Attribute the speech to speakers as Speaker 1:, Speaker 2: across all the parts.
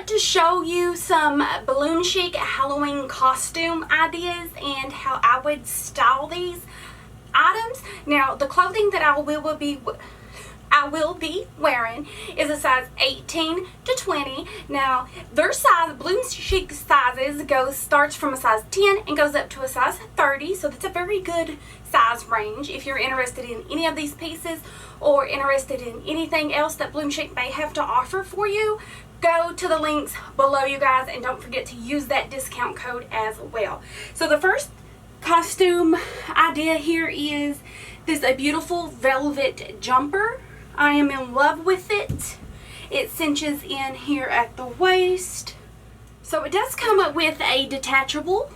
Speaker 1: want to show you some Bloomchic Halloween costume ideas and how I would style these items. Now, the clothing that I will be wearing is a size 18 to 20. Now, their size, Bloomchic sizes starts from a size 10 and goes up to a size 30. So that's a very good size range if you're interested in any of these pieces or interested in anything else that Bloomchic may have to offer for you. Go to the links below, you guys, and don't forget to use that discount code as well. So the first costume idea here is this beautiful velvet jumper. I am in love with it. It cinches in here at the waist. So it does come up with a detachable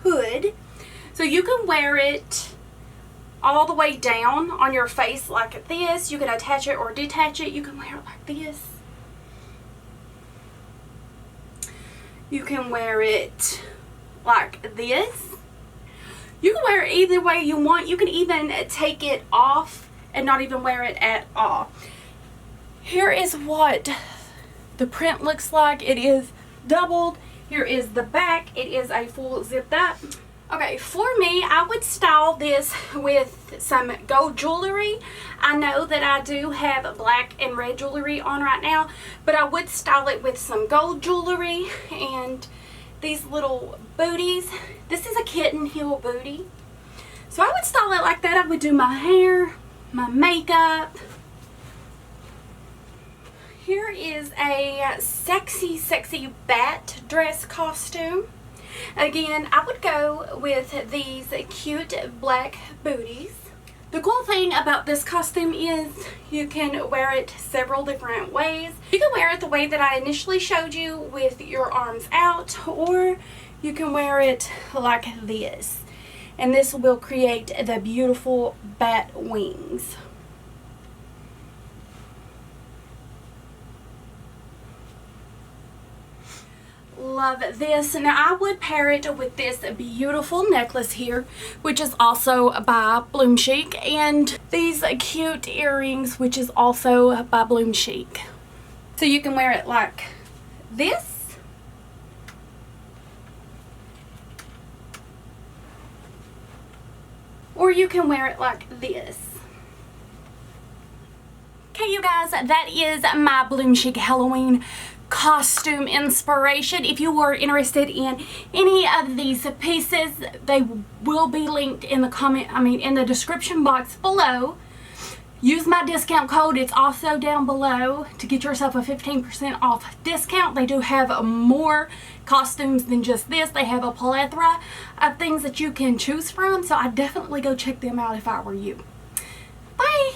Speaker 1: hood. So you can wear it all the way down on your face like this. You can attach it or detach it. You can wear it like this. You can wear it like this. You can wear it either way you want. You can even take it off and not even wear it at all. Here is what the print looks like. It is doubled. Here is the back. It is a full zipped up. Okay, for me, I would style this with some gold jewelry. I know that I do have black and red jewelry on right now, but I would style it with some gold jewelry and these little booties. This is a kitten heel booty. So I would style it like that. I would do my hair, my makeup. Here is a sexy bat dress costume. Again, I would go with these cute black booties. The cool thing about this costume is you can wear it several different ways. You can wear it the way that I initially showed you with your arms out, or you can wear it like this. And this will create the beautiful bat wings. Love this. Now I would pair it with this beautiful necklace here, which is also by Bloomchic, and these cute earrings, which is also by Bloomchic. So you can wear it like this, or you can wear it like this. Okay, you guys, that is my Bloomchic Halloween costume inspiration. If you were interested in any of these pieces, they will be linked in the in the description box below. Use my discount code. It's also down below to get yourself a 15% off discount. They do have more costumes than just this. They have a plethora of things that you can choose from, so I definitely go check them out if I were you. Bye!